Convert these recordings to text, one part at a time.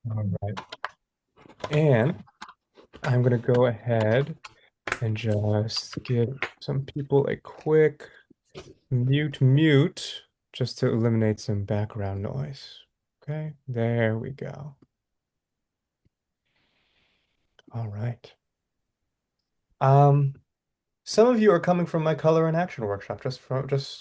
All right. And I'm going to go ahead and just give some people a quick mute just to eliminate some background noise. Okay, there we go. All right. Um, Some of you are coming from my color and action workshop just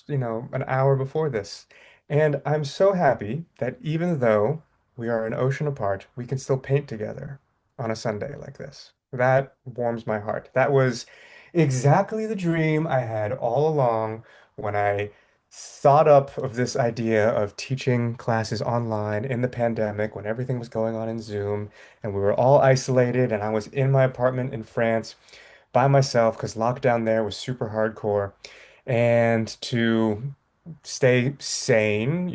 an hour before this. And I'm so happy that even though we are an ocean apart, we can still paint together on a Sunday like this. That warms my heart. That was exactly the dream I had all along when I thought up of this idea of teaching classes online in the pandemic when everything was going on in Zoom and we were all isolated and I was in my apartment in France by myself because lockdown there was super hardcore. And to stay sane,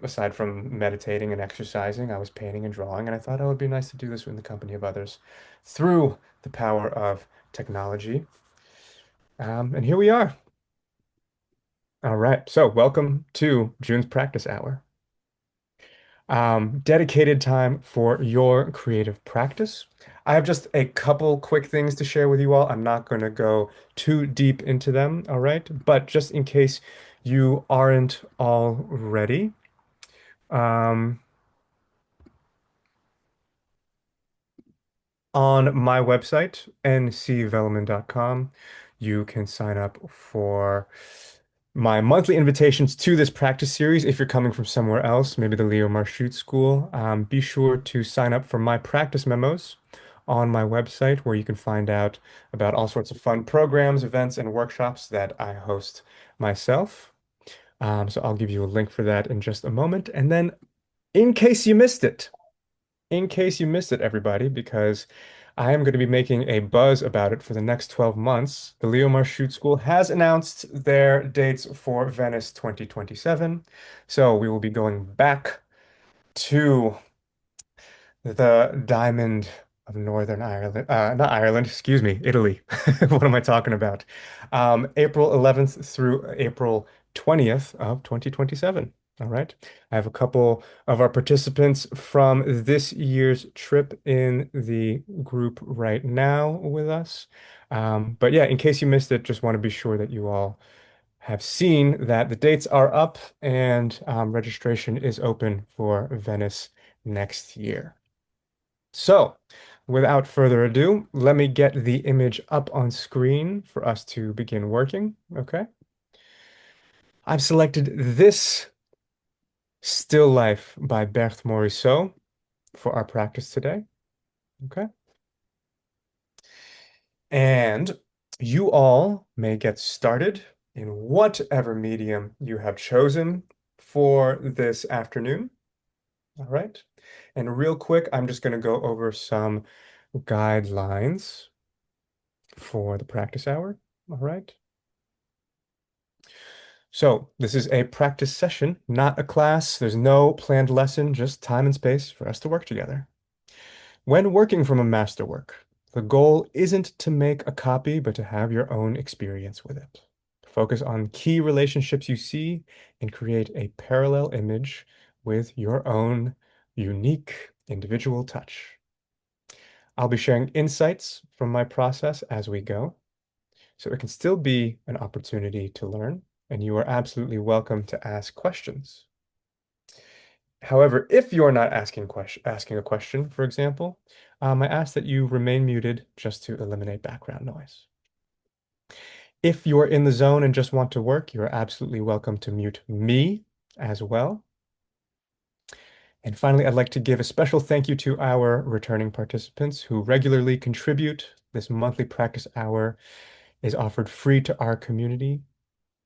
aside from meditating and exercising, I was painting and drawing. And I thought, oh, it would be nice to do this in the company of others through the power of technology. And here we are. All right. So, welcome to June's practice hour. Dedicated time for your creative practice. I have just a couple quick things to share with you all. I'm not going to go too deep into them, all right? But just in case you aren't already, um, on my website, ncvelleman.com, you can sign up for my monthly invitations to this practice series. If you're coming from somewhere else, maybe the Leo Marchutz School, be sure to sign up for my practice memos on my website, where you can find out about all sorts of fun programs, events, and workshops that I host myself. So I'll give you a link for that in just a moment. And then, in case you missed it, everybody, because I am going to be making a buzz about it for the next 12 months. The Leo Marchutz School has announced their dates for Venice 2027. So we will be going back to the Diamond of Northern Ireland, not Ireland, excuse me, Italy. What am I talking about? April 11th through April 20th of 2027. All right. I have a couple of our participants from this year's trip in the group right now with us. But yeah, in case you missed it, just want to be sure that you all have seen that the dates are up and registration is open for Venice next year. So, without further ado, let me get the image up on screen for us to begin working. Okay. I've selected this still life by Berthe Morisot for our practice today. Okay. And you all may get started in whatever medium you have chosen for this afternoon. All right. And real quick, I'm just going to go over some guidelines for the practice hour. All right. So this is a practice session, not a class. There's no planned lesson, just time and space for us to work together. When working from a masterwork, the goal isn't to make a copy, but to have your own experience with it. Focus on key relationships you see and create a parallel image with your own unique individual touch. I'll be sharing insights from my process as we go, so it can still be an opportunity to learn, and you are absolutely welcome to ask questions. However, if you're not asking a question, for example, I ask that you remain muted just to eliminate background noise. If you're in the zone and just want to work, you're absolutely welcome to mute me as well. And finally, I'd like to give a special thank you to our returning participants who regularly contribute. This monthly practice hour is offered free to our community.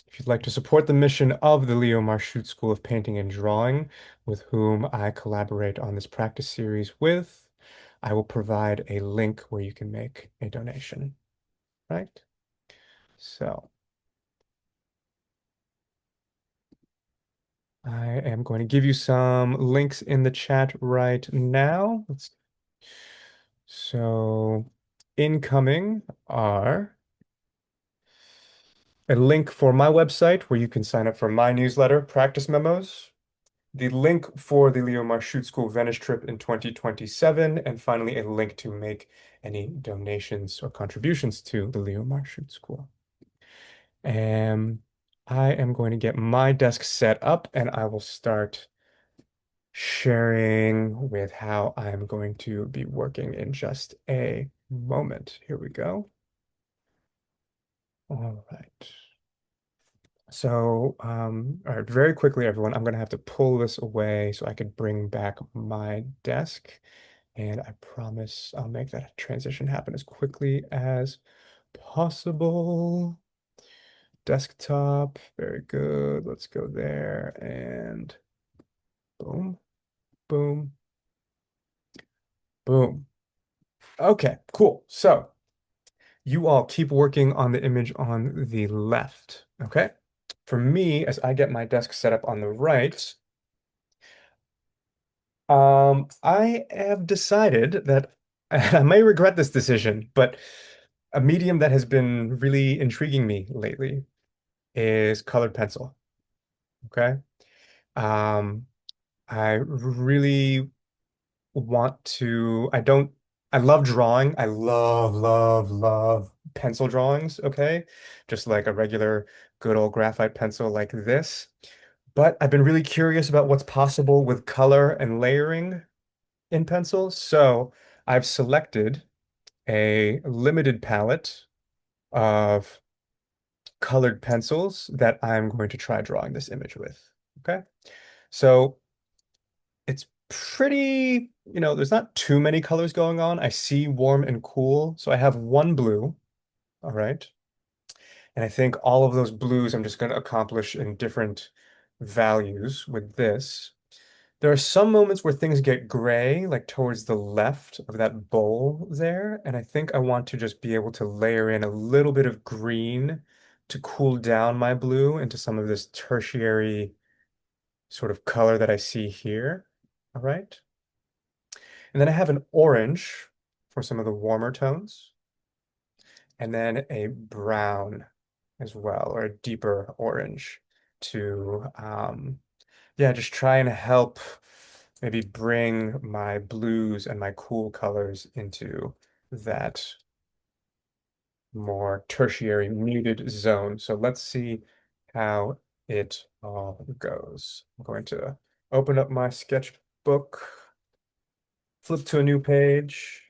If you'd like to support the mission of the Leo Marchutz School of Painting and Drawing, with whom I collaborate on this practice series with, I will provide a link where you can make a donation, right? So I am going to give you some links in the chat right now. So incoming are a link for my website where you can sign up for my newsletter, Practice Memos. the link for the Leo Marchutz School Venice trip in 2027, and finally a link to make any donations or contributions to the Leo Marchutz School. And I am going to get my desk set up and I will start sharing with how I'm going to be working in just a moment. Here we go. All right. So, all right, very quickly, everyone, I'm going to have to pull this away so I could bring back my desk. And I promise I'll make that transition happen as quickly as possible. Desktop, very good. Let's go there and boom, boom, boom. Okay, cool. So you all keep working on the image on the left, okay? For me, as I get my desk set up on the right, I have decided that I may regret this decision, but a medium that has been really intriguing me lately is colored pencil, okay? Um, I really want to, I love drawing. I love pencil drawings, okay? Just like a regular good old graphite pencil like this. But I've been really curious about what's possible with color and layering in pencil. So I've selected a limited palette of colored pencils that I'm going to try drawing this image with, okay? So it's pretty, there's not too many colors going on. I see warm and cool. So I have one blue, all right? And I think all of those blues I'm just going to accomplish in different values with this. There are some moments where things get gray, like towards the left of that bowl there. And I think I want to just be able to layer in a little bit of green to cool down my blue into some of this tertiary sort of color that I see here. All right. And then I have an orange for some of the warmer tones, and then a brown as well, or a deeper orange to, yeah, just try and help maybe bring my blues and my cool colors into that more tertiary muted zone. So let's see how it all goes. I'm going to open up my sketchbook, flip to a new page,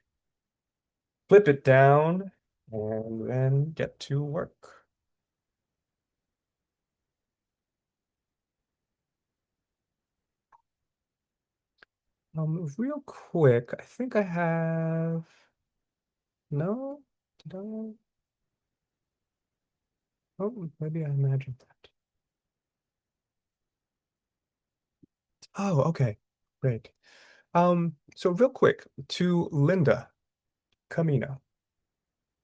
flip it down, and then get to work. Real quick, I think I have, no, did I? Oh, maybe I imagined that. Oh, okay, great. So real quick, to Linda Camino,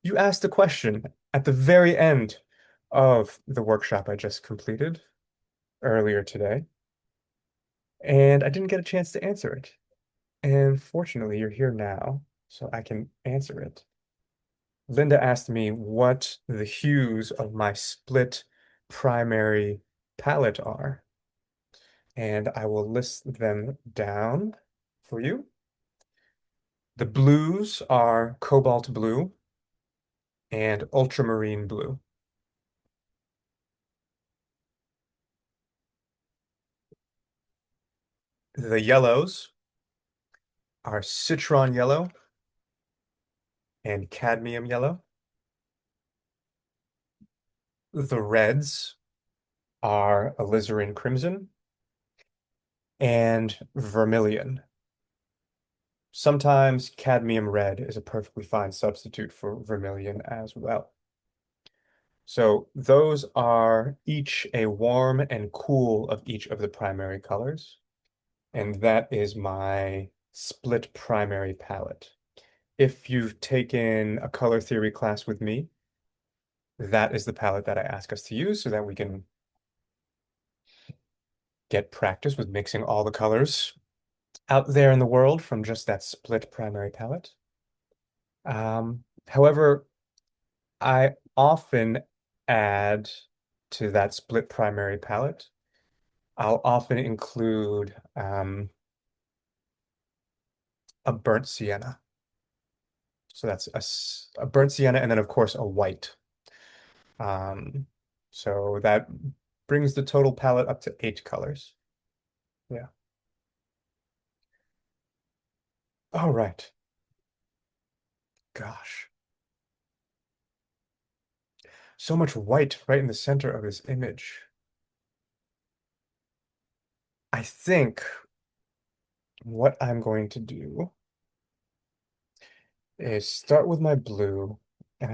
you asked a question at the very end of the workshop I just completed earlier today, and I didn't get a chance to answer it. And fortunately, you're here now, so I can answer it. Linda asked me what the hues of my split primary palette are, and I will list them down for you. The blues are cobalt blue and ultramarine blue. The yellows are citron yellow and cadmium yellow. The reds are alizarin crimson and vermilion. Sometimes cadmium red is a perfectly fine substitute for vermilion as well. So those are each a warm and cool of each of the primary colors. And that is my split primary palette. If you've taken a color theory class with me, that is the palette that I ask us to use so that we can get practice with mixing all the colors out there in the world from just that split primary palette. However, I often add to that split primary palette I'll often include a burnt sienna. So that's a burnt sienna and then of course a white. Um, so that brings the total palette up to 8 colors. Yeah. All right. Gosh. So much white right in the center of his image. I think what I'm going to do is start with my blue, and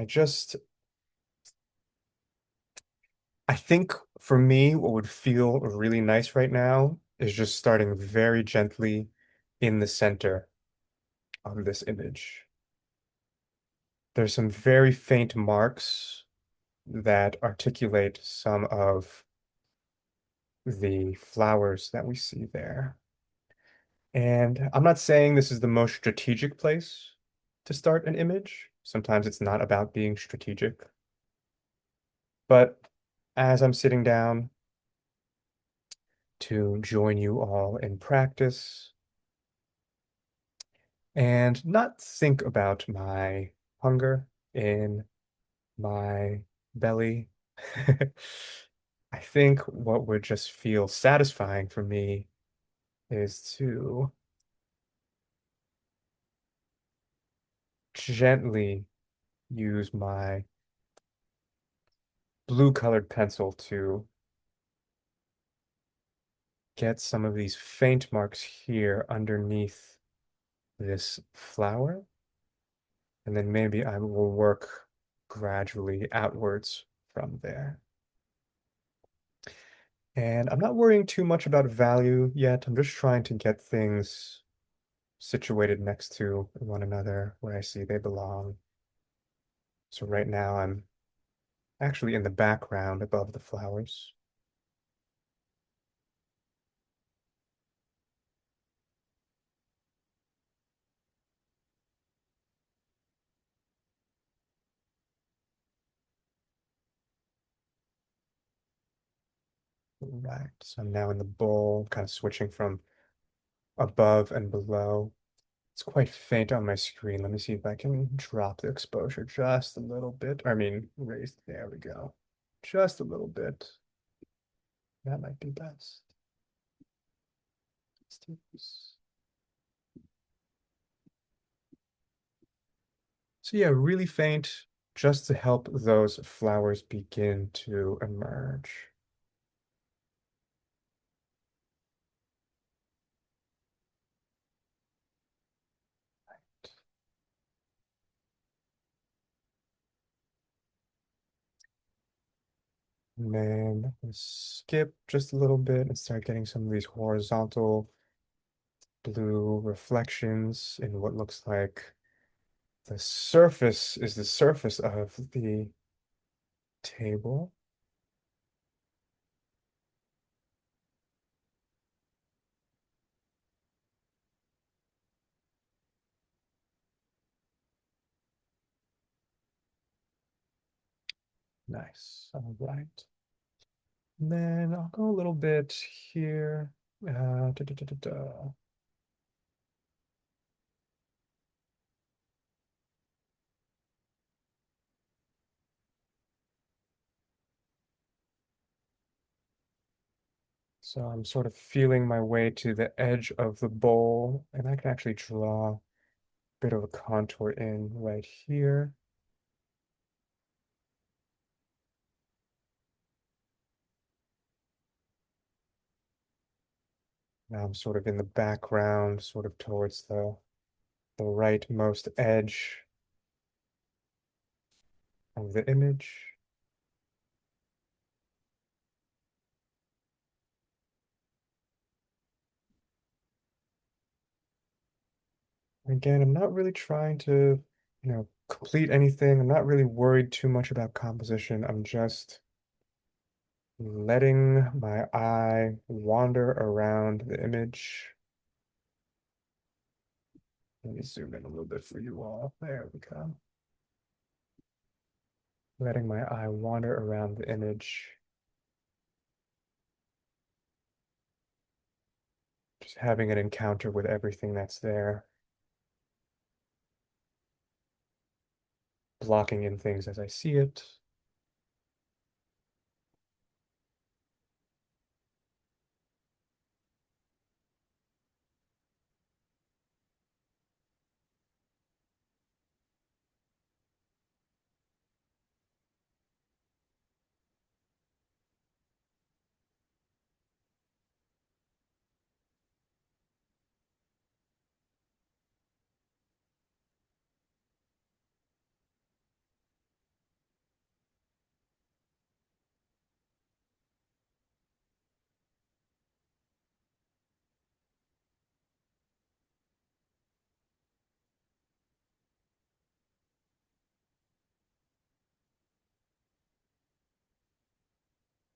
I think for me, what would feel really nice right now is just starting very gently in the center of this image. There's some very faint marks that articulate some of the flowers that we see there. And I'm not saying this is the most strategic place to start an image. Sometimes it's not about being strategic. But as I'm sitting down to join you all in practice and not think about my hunger in my belly, I think what would just feel satisfying for me is to gently use my blue colored pencil to get some of these faint marks here underneath this flower. And then maybe I will work gradually outwards from there. And I'm not worrying too much about value yet. I'm just trying to get things situated next to one another where I see they belong. So right now I'm actually in the background above the flowers. Right. So I'm now in the bowl, kind of switching from above and below. It's quite faint on my screen. Let me see if I can drop the exposure just a little bit. I mean, raise. There we go. Just a little bit. That might be best. Let's do this. So yeah, really faint, just to help those flowers begin to emerge. And then skip just a little bit and start getting some of these horizontal blue reflections in what looks like the surface is the surface of the table. Nice. All right. And then I'll go a little bit here. Da, da, da, da, da. So I'm sort of feeling my way to the edge of the bowl, and I can actually draw a bit of a contour in right here. Now I'm sort of in the background, sort of towards the rightmost edge of the image. Again, I'm not really trying to, complete anything. I'm not really worried too much about composition. I'm just letting my eye wander around the image. Let me zoom in a little bit for you all. There we go. Letting my eye wander around the image. Just having an encounter with everything that's there, blocking in things as I see it.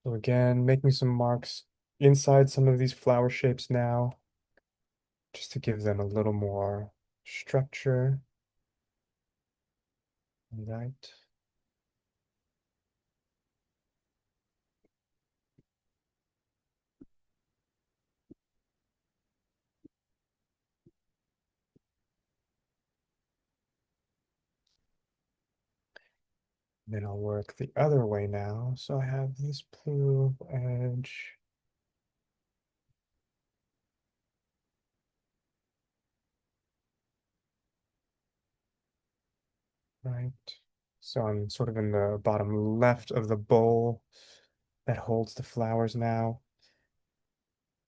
So again, making some marks inside some of these flower shapes now, just to give them a little more structure. Right. Then I'll work the other way now. So I have this blue edge, right? So I'm sort of in the bottom left of the bowl that holds the flowers now.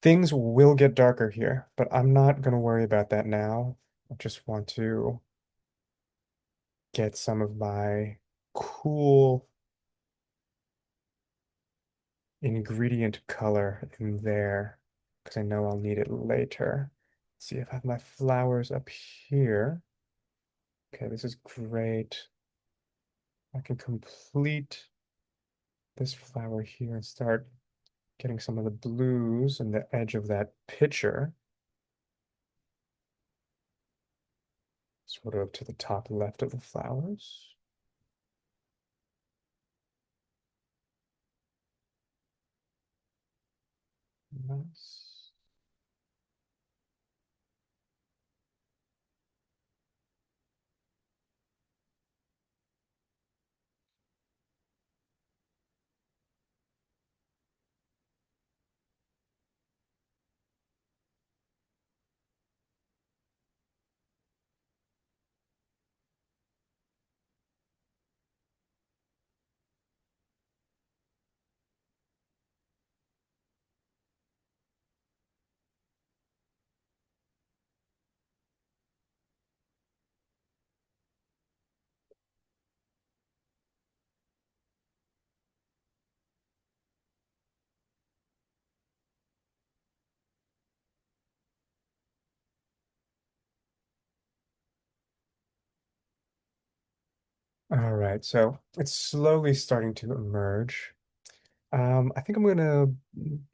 Things will get darker here, but I'm not going to worry about that now. I just want to get some of my cool ingredient color in there because I know I'll need it later. Let's see if I have my flowers up here. Okay, this is great. I can complete this flower here and start getting some of the blues in the edge of that pitcher, sort of to the top left of the flowers. Nice. All right, so it's slowly starting to emerge. I think I'm gonna,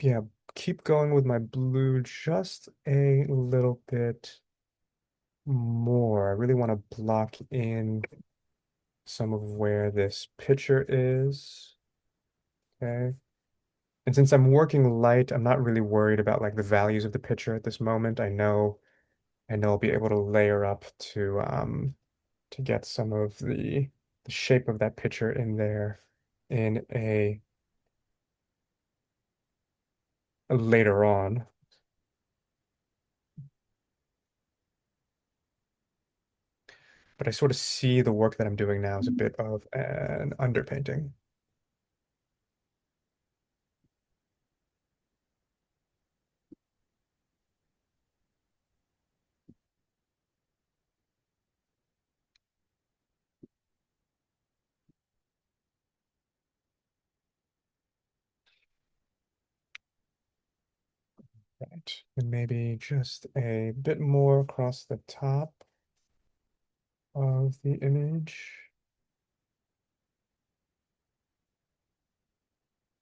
yeah, keep going with my blue just a little bit more. I really want to block in some of where this picture is. Okay. And since I'm working light, I'm not really worried about like the values of the picture at this moment. I know I'll be able to layer up to get some of the shape of that picture in there in a later on. But I sort of see the work that I'm doing now as a bit of an underpainting. Right. And maybe just a bit more across the top of the image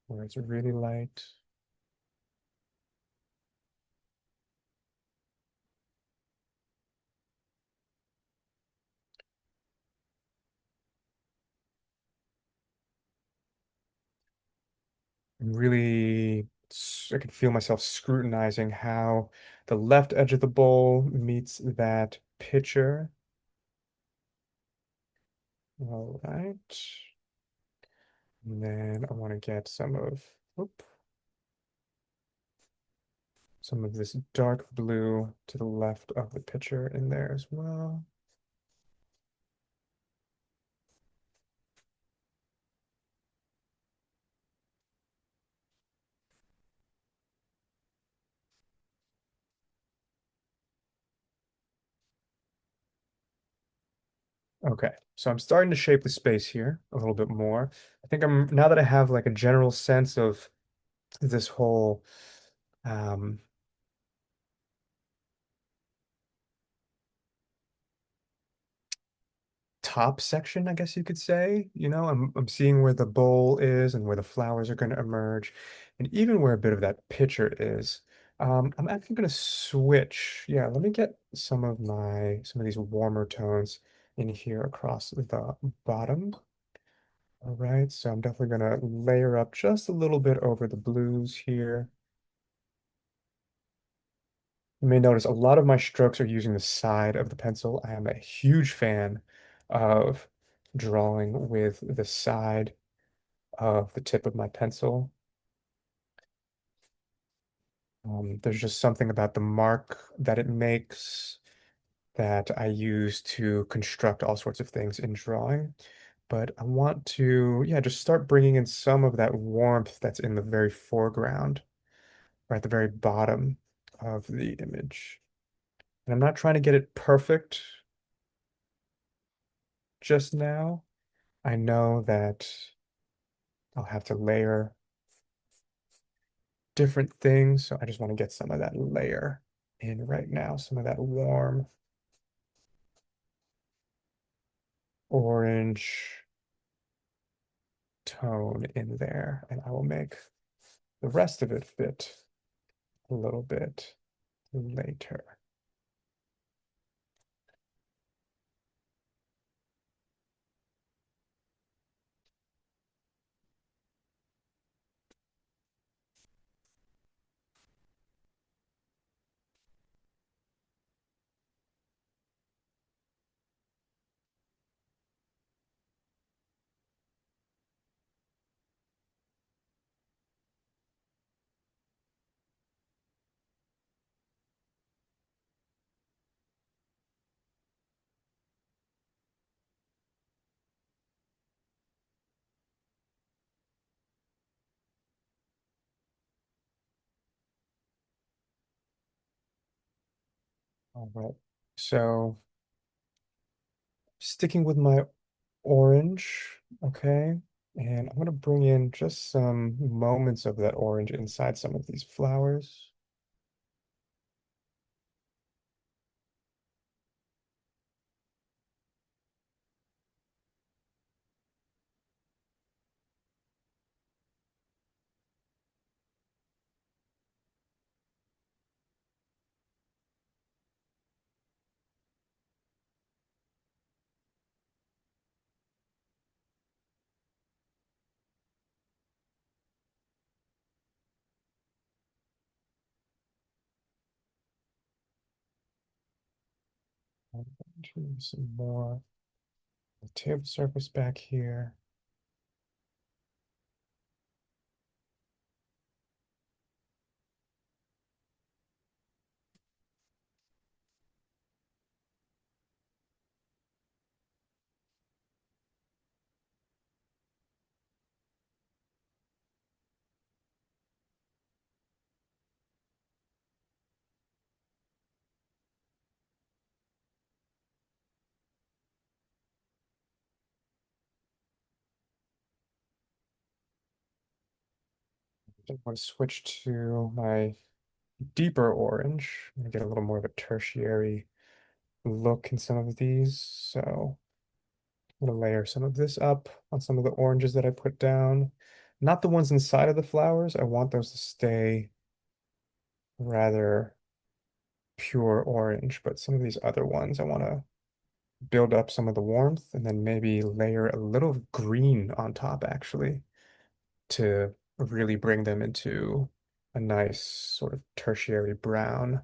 where it's really light. I'm really I can feel myself scrutinizing how the left edge of the bowl meets that pitcher. All right. And then I want to get whoop, some of this dark blue to the left of the pitcher in there as well. Okay, so I'm starting to shape the space here a little bit more. I think now that I have like a general sense of this whole um, top section, I guess you could say. I'm seeing where the bowl is and where the flowers are going to emerge, and even where a bit of that picture is. I'm actually going to switch. Yeah, let me get some of these warmer tones in here across the bottom. All right, so I'm definitely going to layer up just a little bit over the blues here. You may notice a lot of my strokes are using the side of the pencil. I am a huge fan of drawing with the side of the tip of my pencil. There's just something about the mark that it makes that I use to construct all sorts of things in drawing. But I want to, yeah, just start bringing in some of that warmth that's in the very foreground, or at the very bottom of the image. And I'm not trying to get it perfect just now. I know that I'll have to layer different things, so I just want to get some of that layer in right now, some of that warm orange tone in there, and I will make the rest of it fit a little bit later. All right. So sticking with my orange, okay? And I'm gonna bring in just some moments of that orange inside some of these flowers. I'm going to some more table surface back here. I want to switch to my deeper orange. I'm gonna get a little more of a tertiary look in some of these. So I'm gonna layer some of this up on some of the oranges that I put down. Not the ones inside of the flowers. I want those to stay rather pure orange, but some of these other ones I want to build up some of the warmth and then maybe layer a little green on top actually to really bring them into a nice sort of tertiary brown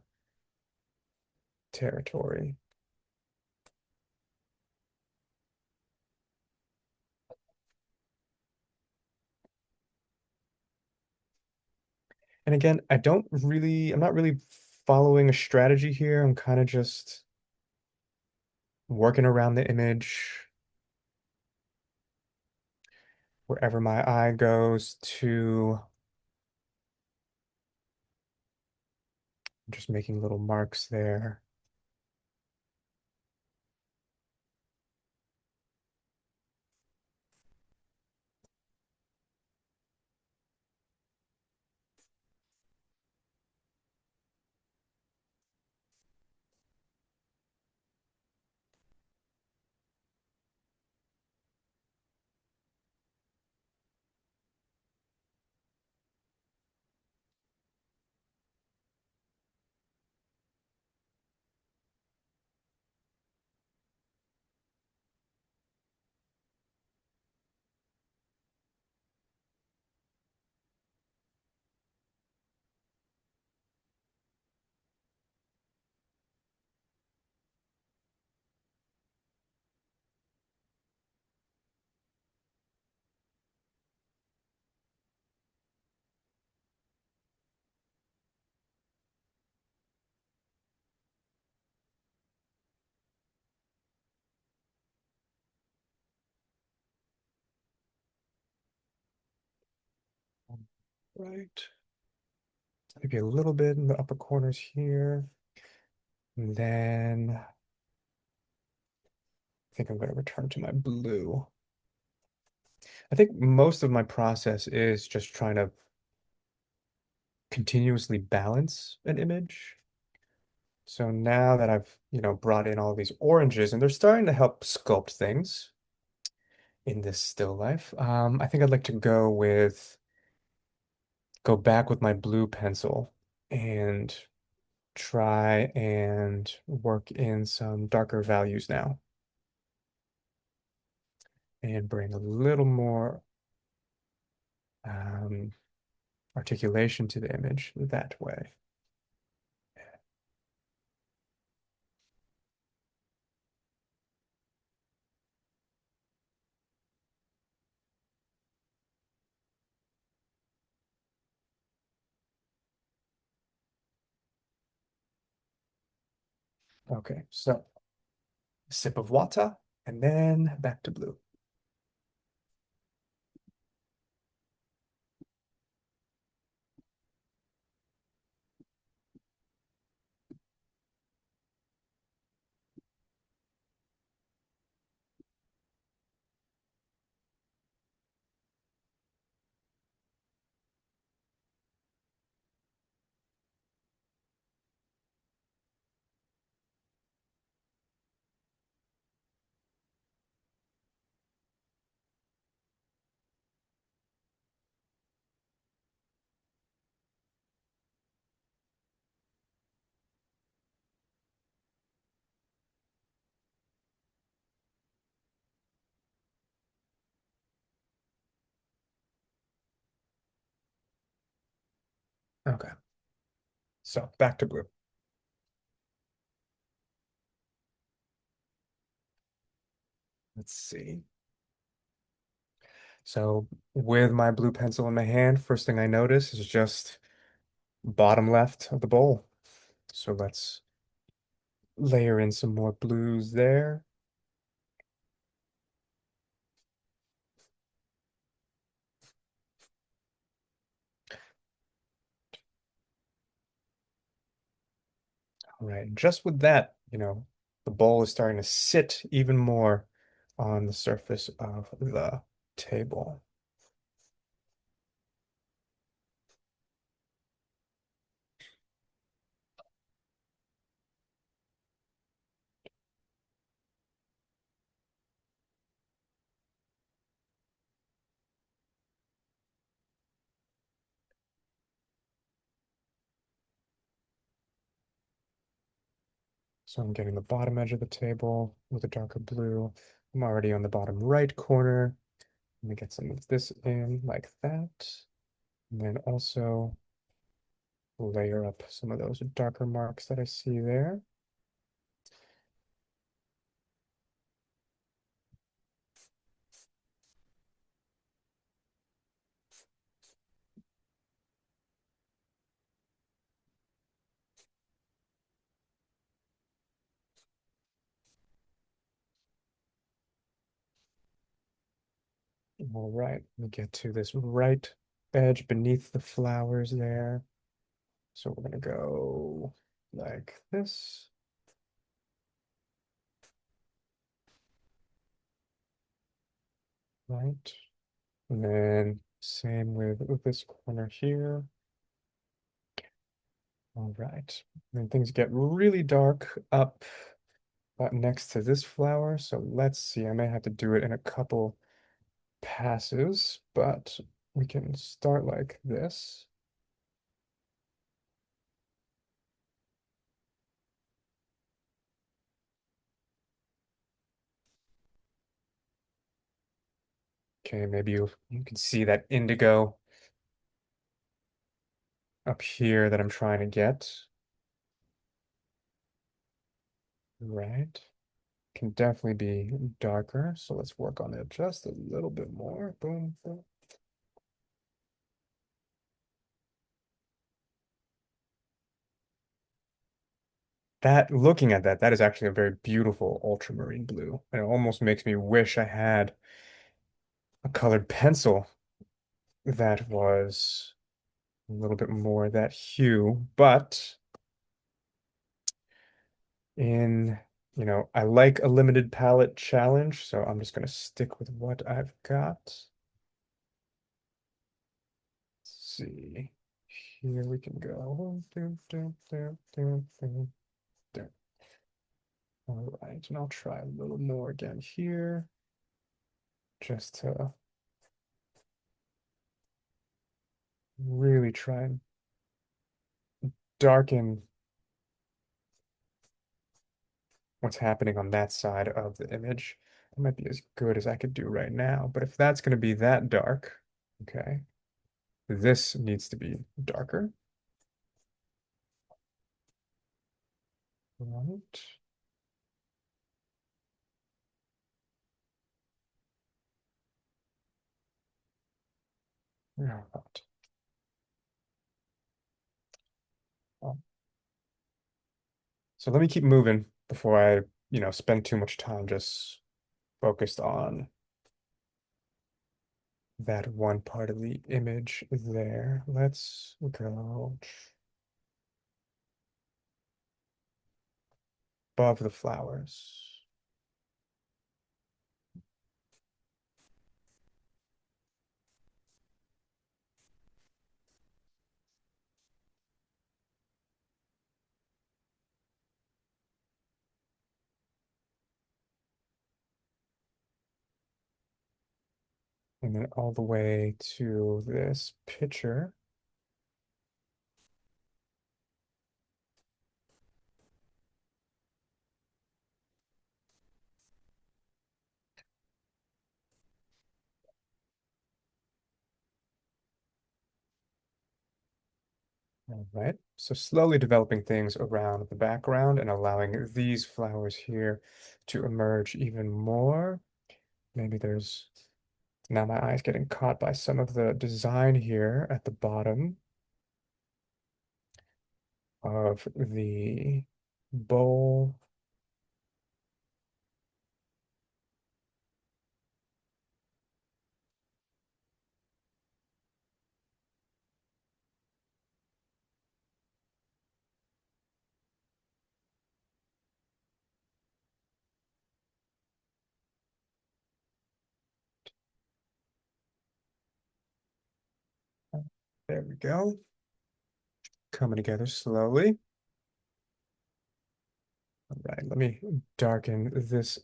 territory. And again, I'm not really following a strategy here. I'm kind of just working around the image wherever my eye goes to just making little marks there. Right. Maybe a little bit in the upper corners here. And then I think I'm going to return to my blue. I think most of my process is just trying to continuously balance an image. So now that I've, brought in all these oranges and they're starting to help sculpt things in this still life, I think I'd like to go back with my blue pencil and try and work in some darker values now and bring a little more um, articulation to the image that way. Okay, so sip of water and then back to blue. Okay, so back to blue. Let's see. So with my blue pencil in my hand, first thing I notice is just bottom left of the bowl. So let's layer in some more blues there. All right, just with that, the bowl is starting to sit even more on the surface of the table. So I'm getting the bottom edge of the table with a darker blue. I'm already on the bottom right corner. Let me get some of this in like that. And then also layer up some of those darker marks that I see there. All right, let me get to this right edge beneath the flowers there. So we're gonna go like this. Right. And then same with this corner here. All right. And things get really dark up next to this flower. So let's see. I may have to do it in a couple passes, but we can start like this. Okay, maybe you can see that indigo up here that I'm trying to get. Right. Can definitely be darker. So let's work on it just a little bit more. Boom, boom. That looking at that, that is actually a very beautiful ultramarine blue. And it almost makes me wish I had a colored pencil that was a little bit more that hue. But in, I like a limited palette challenge, so I'm just gonna stick with what I've got. Let's see. Here we can go. All right, and I'll try a little more again here, just to really try and darken what's happening on that side of the image. That might be as good as I could do right now, but if that's going to be that dark, okay, this needs to be darker. Right. All right. So let me keep moving before I, spend too much time just focused on that one part of the image there. Let's go above the flowers. And then all the way to this picture. All right. So slowly developing things around the background and allowing these flowers here to emerge even more. Maybe there's now my eye's getting caught by some of the design here at the bottom of the bowl. There we go. Coming together slowly. All right, let me darken this.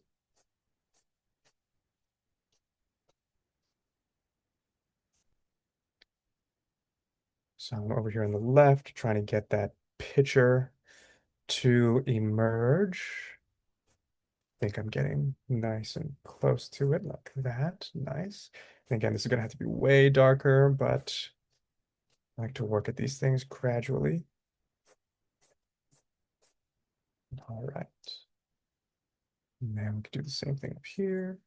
So I'm over here on the left, trying to get that picture to emerge. I think I'm getting nice and close to it like that. Nice. And again, this is going to have to be way darker, but I like to work at these things gradually. All right. Now we can do the same thing up here.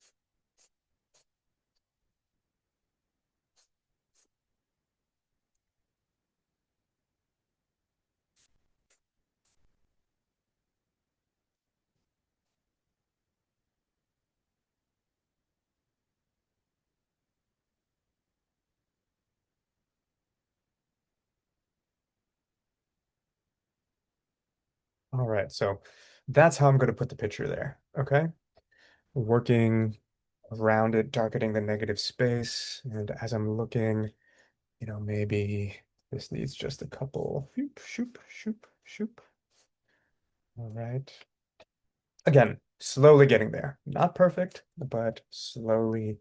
All right, so that's how I'm going to put the picture there. Okay. Working around it, darkening the negative space. And as I'm looking, maybe this needs just a couple shoop, shoop, shoop, shoop. All right. Again, slowly getting there. Not perfect, but slowly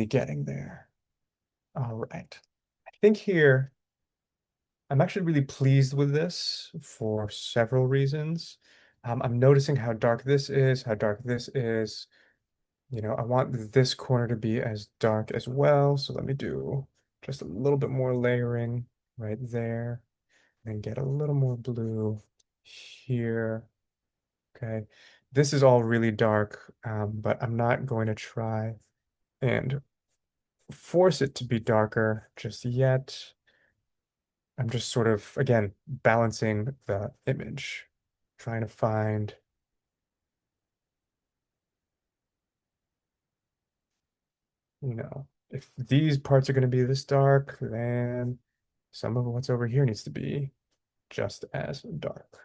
getting there. All right. I think here I'm actually really pleased with this for several reasons. I'm noticing how dark this is, how dark this is. I want this corner to be as dark as well. So let me do just a little bit more layering right there, and get a little more blue here. Okay. This is all really dark, but I'm not going to try and force it to be darker just yet. I'm just sort of, again, balancing the image, trying to find, if these parts are going to be this dark, then some of what's over here needs to be just as dark.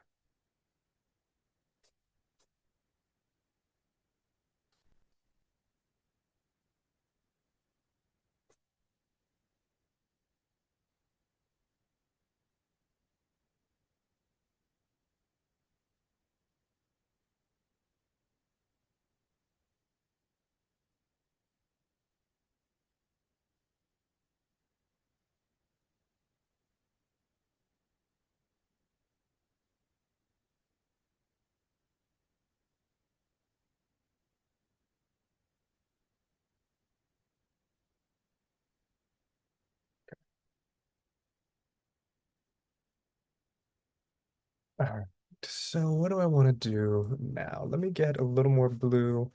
All right. So what do I want to do now? Let me get a little more blue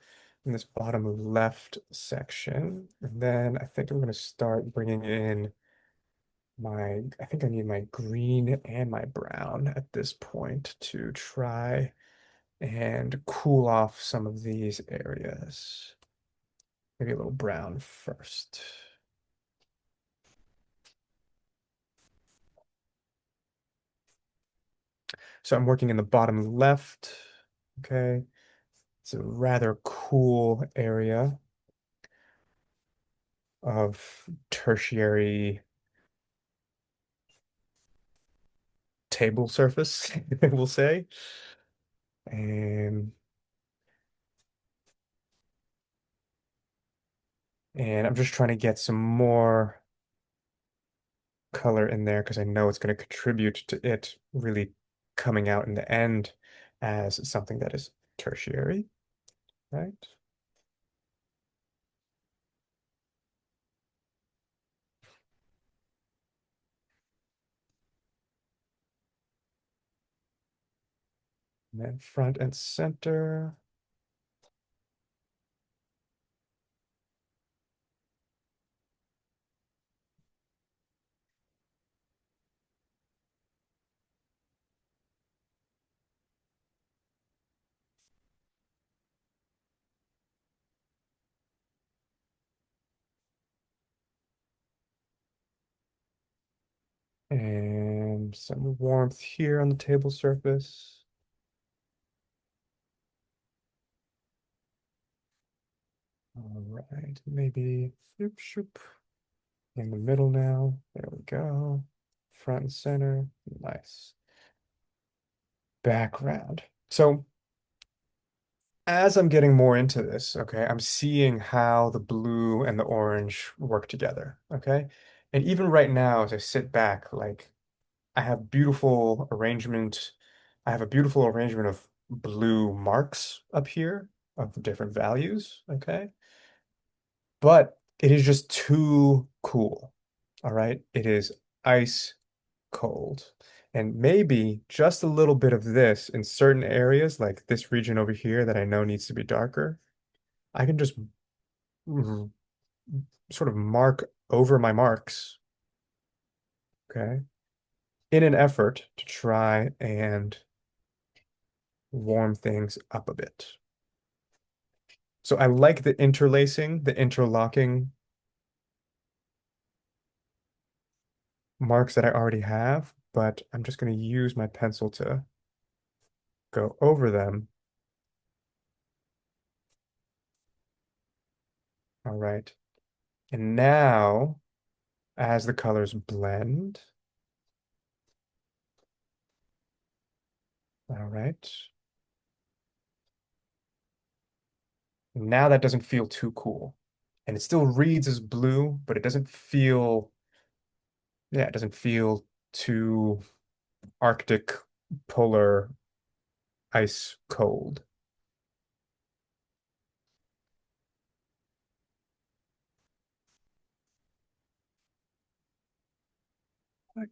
in this bottom left section. And then I think I'm going to start bringing in I think I need my green and my brown at this point to try and cool off some of these areas. Maybe a little brown first. So I'm working in the bottom left. Okay. It's a rather cool area of tertiary table surface, we'll say. And and I'm just trying to get some more color in there because I know it's going to contribute to it really coming out in the end as something that is tertiary, right? And then front and center. And some warmth here on the table surface. All right, maybe shoop, shoop. In the middle now. There we go. Front and center. Nice. Background. So as I'm getting more into this, okay, I'm seeing how the blue and the orange work together, okay? And even right now, as I sit back, like I have beautiful arrangement. I have a beautiful arrangement of blue marks up here of the different values, okay? But it is just too cool, all right? It is ice cold. And maybe just a little bit of this in certain areas, like this region over here that I know needs to be darker. I can just r- sort of mark over my marks, okay, in an effort to try and warm things up a bit. So I like the interlacing, the interlocking marks that I already have, but I'm just going to use my pencil to go over them. All right. And now, as the colors blend, all right. Now that doesn't feel too cool. And it still reads as blue, but it doesn't feel, yeah, it doesn't feel too Arctic polar ice cold. Right.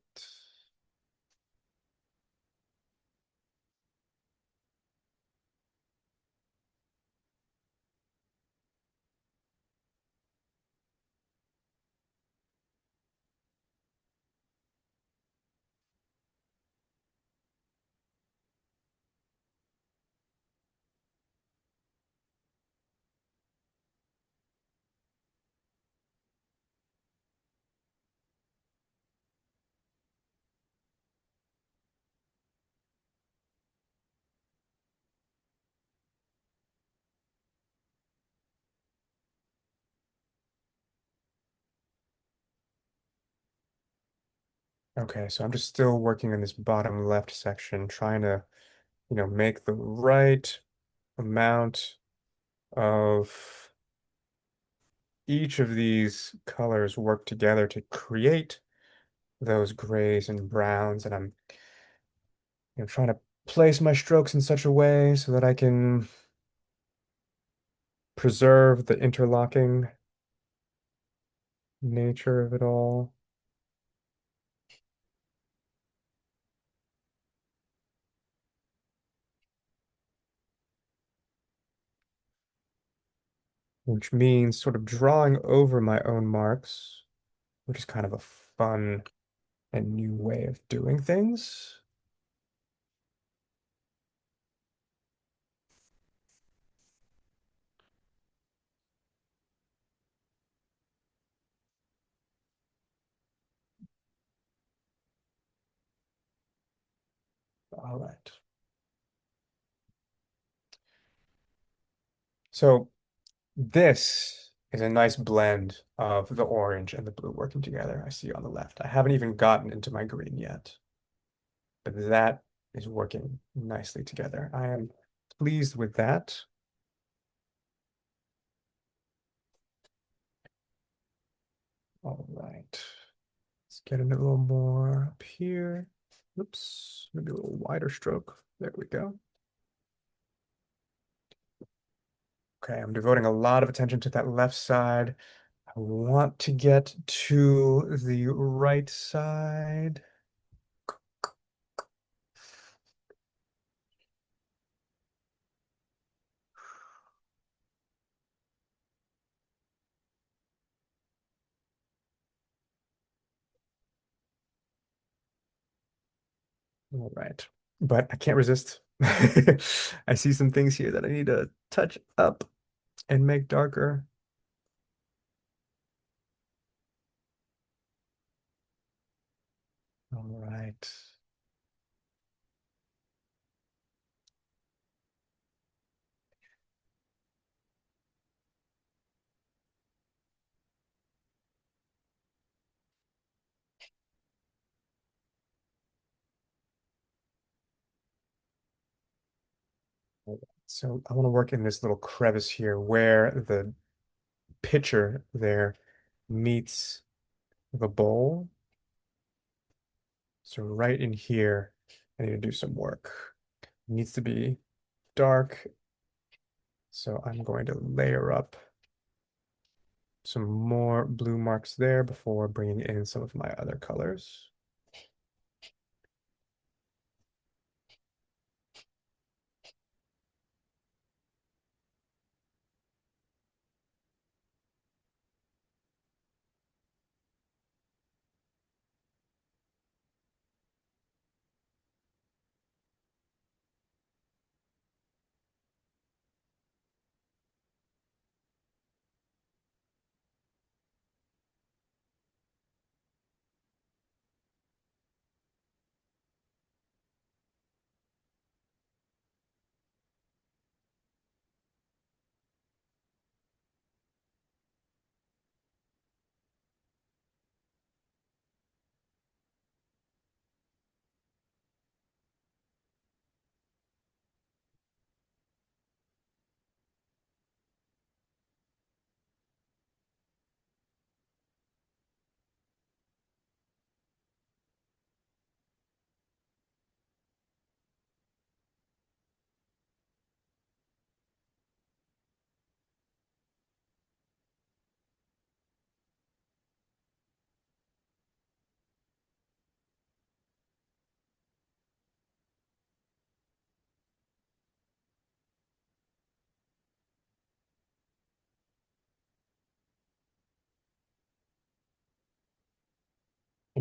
Okay, so I'm just still working on this bottom left section, trying to, make the right amount of each of these colors work together to create those grays and browns. And I'm, trying to place my strokes in such a way so that I can preserve the interlocking nature of it all, which means sort of drawing over my own marks, which is kind of a fun and new way of doing things. All right. So this is a nice blend of the orange and the blue working together. I see on the left. I haven't even gotten into my green yet, but that is working nicely together. I am pleased with that. All right. Let's get a little more up here. Oops, maybe a little wider stroke. There we go. Okay, I'm devoting a lot of attention to that left side. I want to get to the right side. All right. But I can't resist. I see some things here that I need to touch up and make darker. All right. So I want to work in this little crevice here where the pitcher there meets the bowl. So right in here, I need to do some work. It needs to be dark. So I'm going to layer up some more blue marks there before bringing in some of my other colors.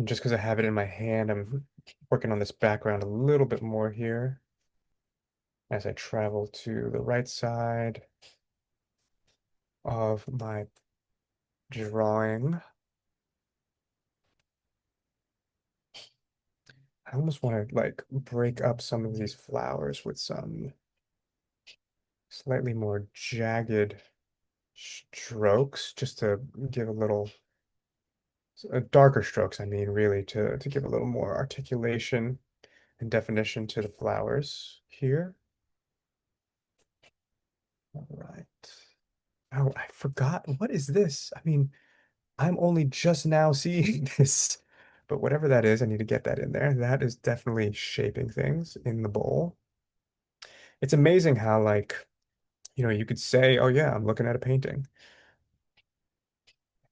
And just because I have it in my hand, I'm working on this background a little bit more here as I travel to the right side of my drawing. I almost want to like break up some of these flowers with some slightly more jagged strokes just to give a little darker strokes, I mean, really to give a little more articulation and definition to the flowers here. All right. Oh, I forgot. What is this? I mean, I'm only just now seeing this, but whatever that is, I need to get that in there. That is definitely shaping things in the bowl. It's amazing how, like, you could say, oh, yeah, I'm looking at a painting.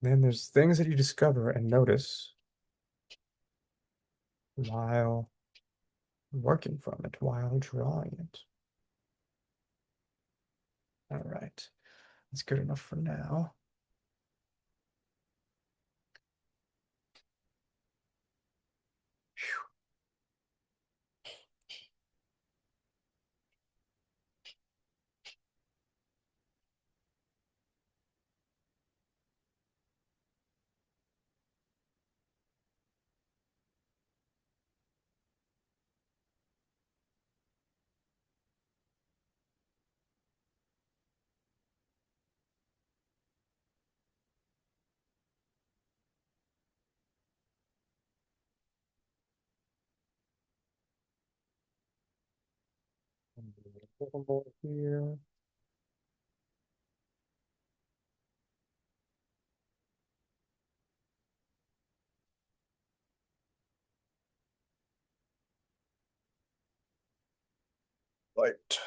And then there's things that you discover and notice while working from it, while drawing it. All right. That's good enough for now. A little more here. Light.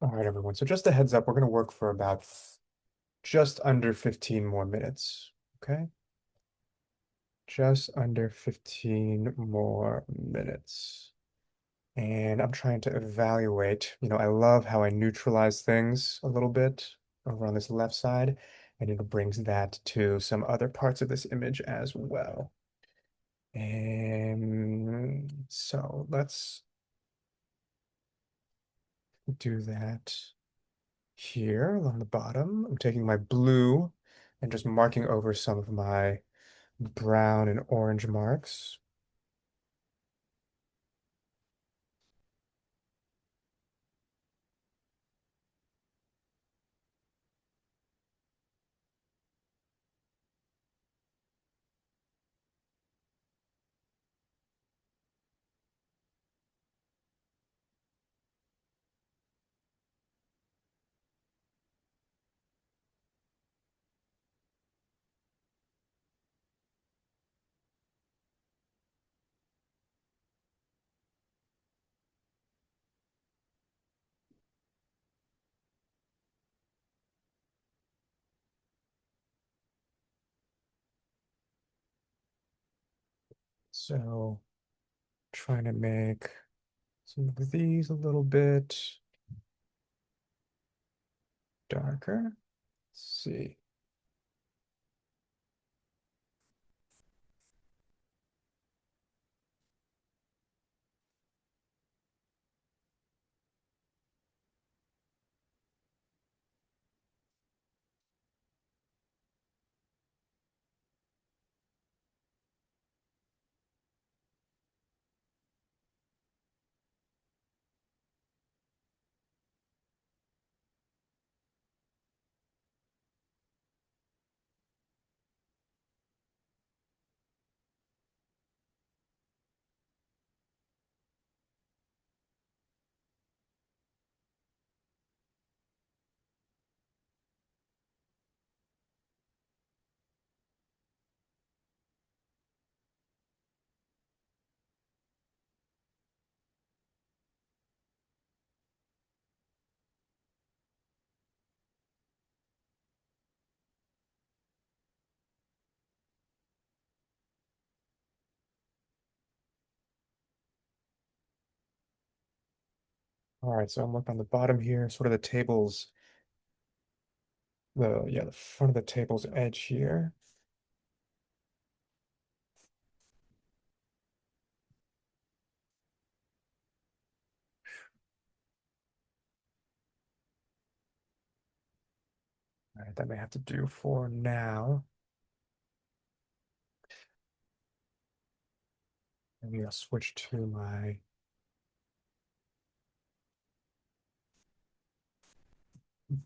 All right, everyone. So just a heads up, we're going to work for about just under 15 more minutes. Okay? Just under 15 more minutes. And I'm trying to evaluate, I love how I neutralize things a little bit over on this left side, and it brings that to some other parts of this image as well. And so let's do that here along the bottom. I'm taking my blue and just marking over some of my brown and orange marks. So trying to make some of these a little bit darker. Let's see. All right, so I'm working on the bottom here, sort of the table's the front of the table's edge here. All right, that may have to do for now. Maybe I'll switch to my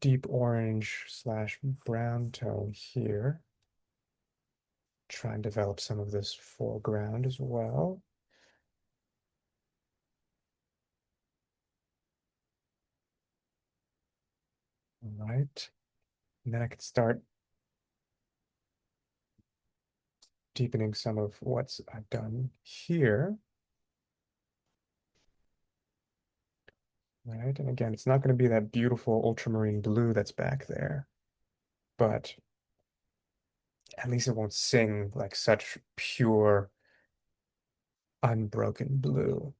deep orange slash brown tone here. Try and develop some of this foreground as well. All right. And then I can start deepening some of what's I've done here. Right. And again, it's not going to be that beautiful ultramarine blue that's back there, but at least it won't sing like such pure, unbroken blue.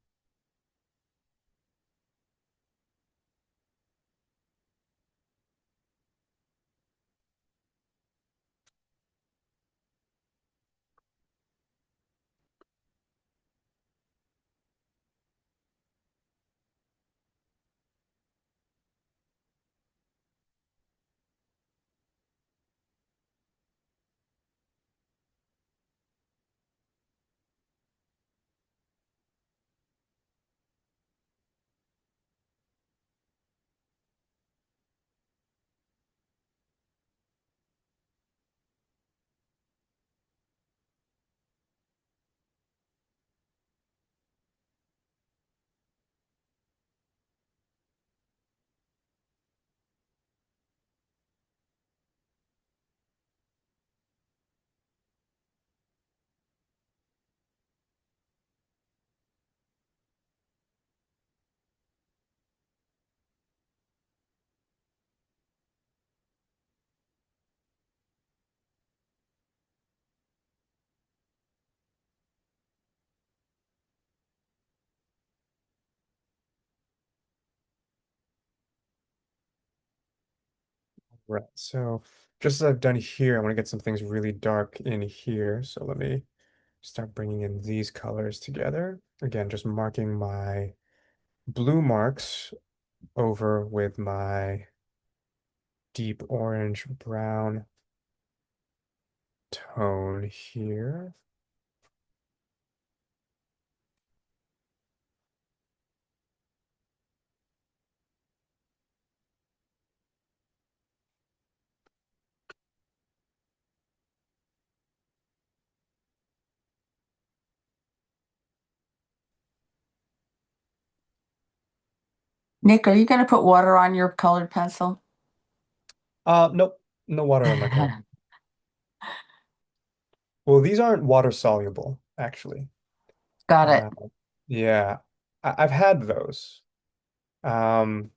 Right. So just as I've done here, I want to get some things really dark in here. So let me start bringing in these colors together. Again, just marking my blue marks over with my deep orange brown tone here. Nick, are you going to put water on your colored pencil? Nope, no water on my color. Well, these aren't water soluble, actually. Got it. Uh, yeah, I've had those. Um,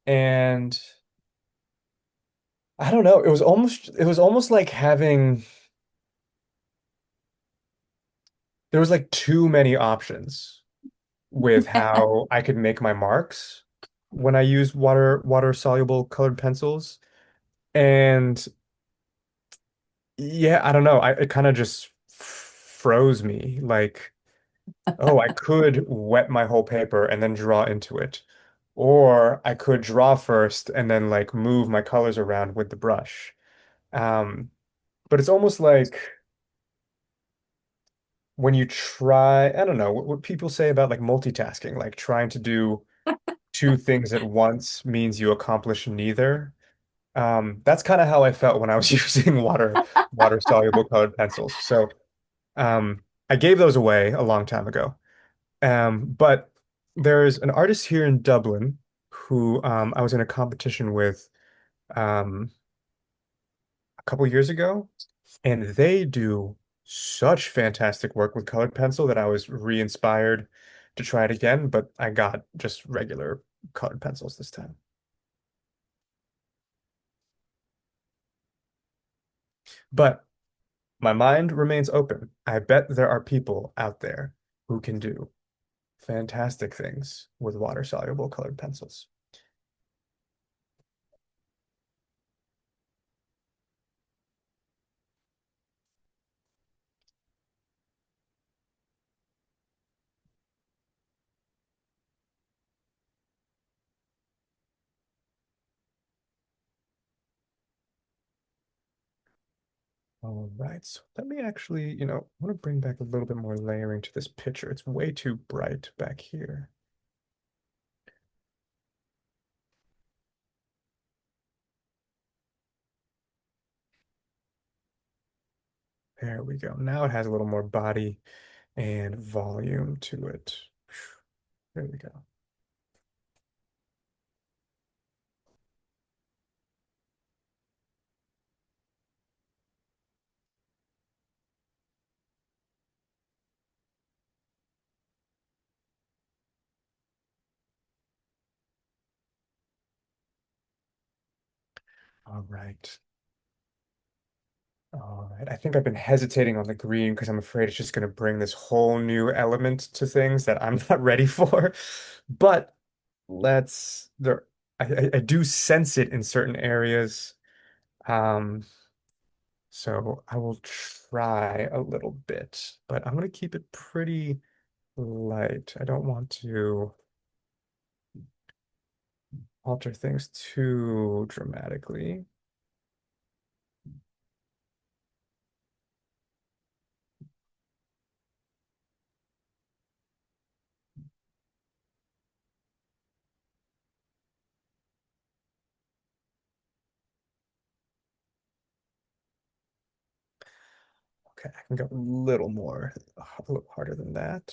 and I don't know, it was almost like having there was like too many options with how I could make my marks when I used water soluble colored pencils. And yeah, I don't know. It kind of just froze me. Like, oh, I could wet my whole paper and then draw into it. Or I could draw first and then like move my colors around with the brush. Um, but it's almost like when you try, I don't know, what people say about like multitasking, like trying to do two things at once means you accomplish neither. That's kind of how I felt when I was using water soluble colored pencils. So I gave those away a long time ago. But there's an artist here in Dublin who I was in a competition with um, a couple years ago, and they do such fantastic work with colored pencil that I was re-inspired to try it again, but I got just regular colored pencils this time. But my mind remains open. I bet there are people out there who can do fantastic things with water-soluble colored pencils. All right, so let me actually, I want to bring back a little bit more layering to this picture. It's way too bright back here. There we go. Now it has a little more body and volume to it. There we go. All right. All right. I think I've been hesitating on the green because I'm afraid it's just going to bring this whole new element to things that I'm not ready for. But let's there I do sense it in certain areas. Um, so I will try a little bit, but I'm going to keep it pretty light. I don't want to alter things too dramatically. Okay, I can go a little more, a little harder than that.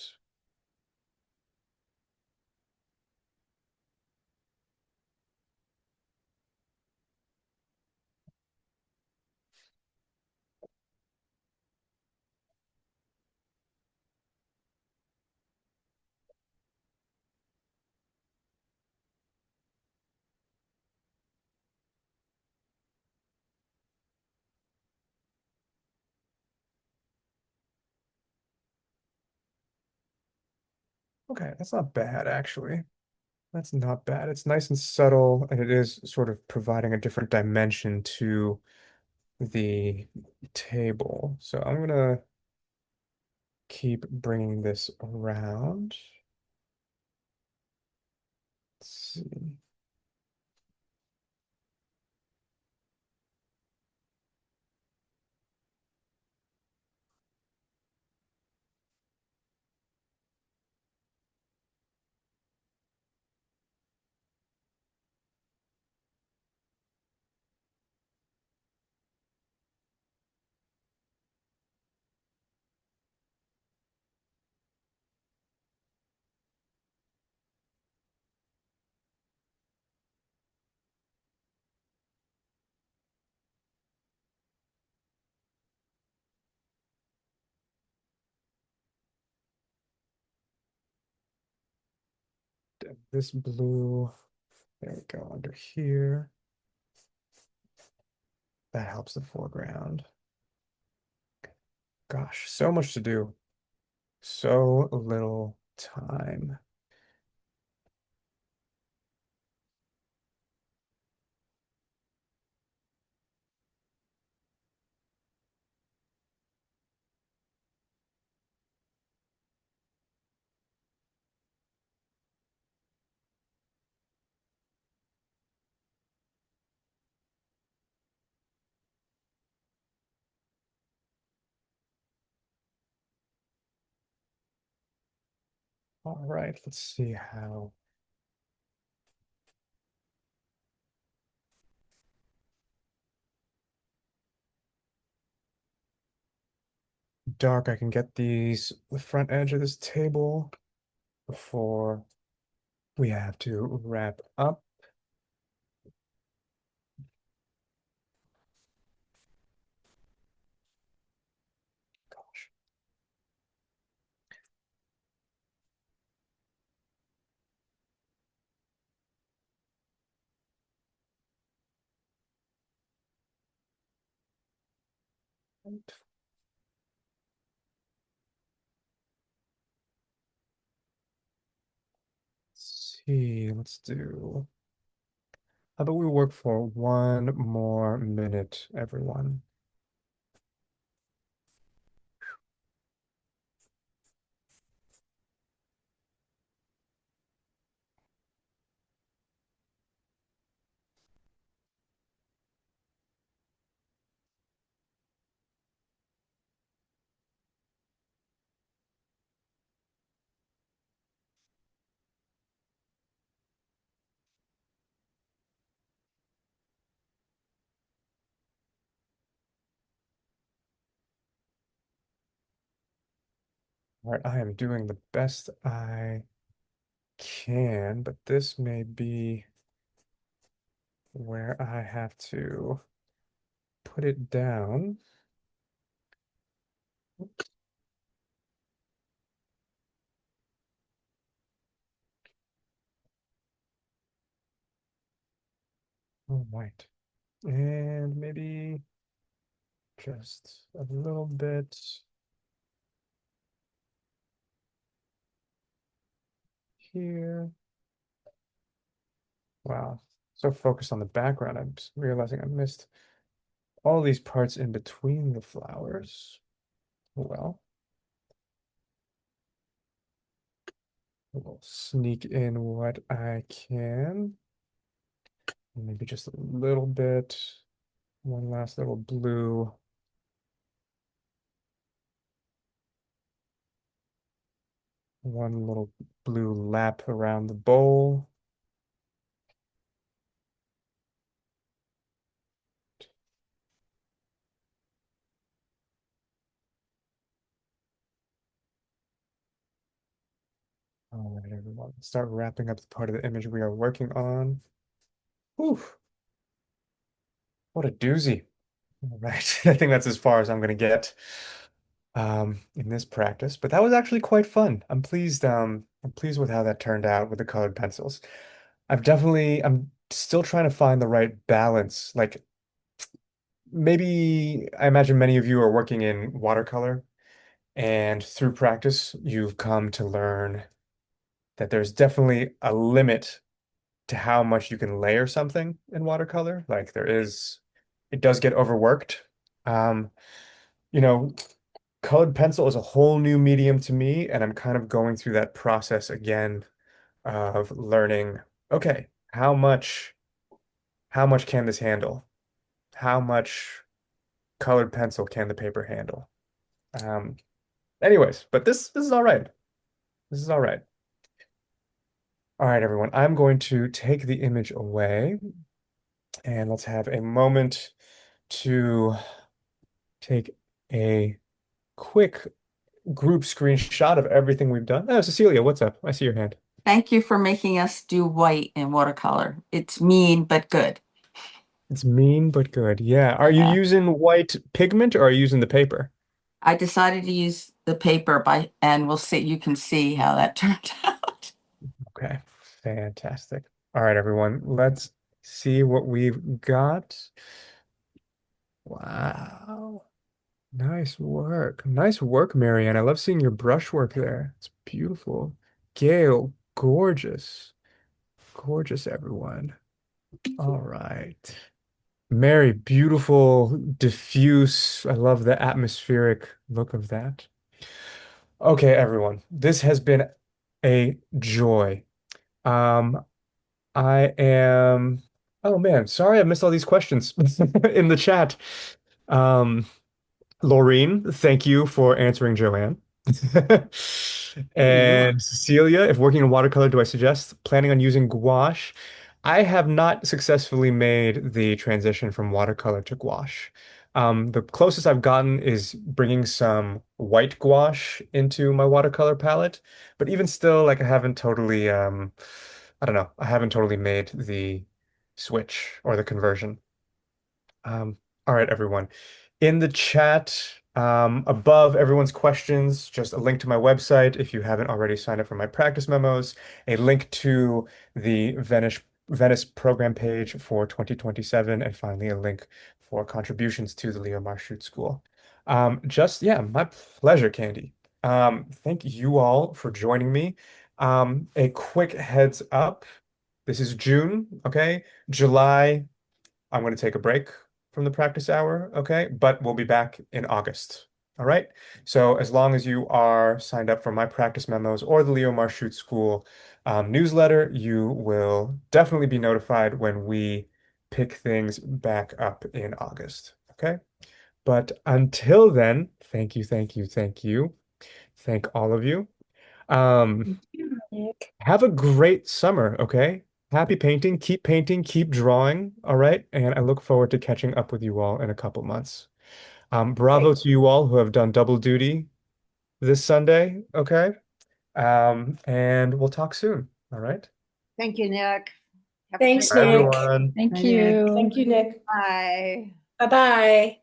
Okay, that's not bad actually. That's not bad. It's nice and subtle, and it is sort of providing a different dimension to the table. So I'm gonna keep bringing this around. Let's see. This blue, there we go, under here. That helps the foreground. Gosh, so much to do. So little time. All right, let's see how dark I can get the front edge of this table before we have to wrap up. Gosh. see. Let's do. How about we work for 1 more minute, everyone? All right, I am doing the best I can, but this may be where I have to put it down. All right. And maybe just a little bit here. Wow. So focused on the background, I'm just realizing I missed all these parts in between the flowers. Well, we'll sneak in what I can. Maybe just a little bit. One last little blue. One little blue lap around the bowl. All right, everyone. Let's start wrapping up the part of the image we are working on. Whew, what a doozy. All right. I think that's as far as I'm going to get in this practice, but that was actually quite fun. I'm pleased with how that turned out with the colored pencils. I'm still trying to find the right balance. Like maybe I imagine many of you are working in watercolor, and through practice, you've come to learn that there's definitely a limit to how much you can layer something in watercolor. Like it does get overworked. Um, you know, colored pencil is a whole new medium to me, and I'm kind of going through that process again of learning, okay, how much can this handle? How much colored pencil can the paper handle? Um, anyways, but this is all right. This is all right. All right, everyone. I'm going to take the image away and let's have a moment to take a quick group screenshot of everything we've done. Oh, Cecilia, what's up? I see your hand. Thank you for making us do white in watercolor. It's mean but good. It's mean but good. Yeah. Are you Yeah. using white pigment or are you using the paper? I decided to use the paper and we'll see, you can see how that turned out. Okay. Fantastic. All right, everyone. Let's see what we've got. Wow. Nice work. Nice work, Marianne. I love seeing your brushwork there. It's beautiful. Gail, gorgeous. Gorgeous, everyone. All right. Mary, beautiful, diffuse. I love the atmospheric look of that. Okay, everyone. This has been a joy. Um, I am. Oh man, sorry I missed all these questions in the chat. Um, Laureen, thank you for answering Joanne. Yeah. And Cecilia, if working in watercolor, do I suggest planning on using gouache? I have not successfully made the transition from watercolor to gouache. The closest I've gotten is bringing some white gouache into my watercolor palette, but even still, like I haven't totally, I don't know, I haven't totally made the switch or the conversion. All right, everyone. In the chat, above everyone's questions, just a link to my website if you haven't already signed up for my practice memos, a link to the Venice program page for 2027, and finally a link for contributions to the Leo Marchutz School. Yeah, my pleasure, Candy. Thank you all for joining me. A quick heads up. This is June, okay? July, I'm going to take a break from the practice hour, okay? But we'll be back in August. All right. So as long as you are signed up for my practice memos or the Leo Marchutz School newsletter, you will definitely be notified when we pick things back up in August. Okay. But until then, thank you, thank you, thank you. Thank all of you. Um, Nick. have a great summer, okay? Happy painting, keep drawing, all right? And I look forward to catching up with you all in a couple months. Bravo Okay. to you all who have done double duty this Sunday, okay? And we'll talk soon, all right? Thank you, Nick. Have a Thanks, great Bye, night. Nick. everyone. Thank Hi, you. Nick. Thank you, Nick. Bye. Bye-bye.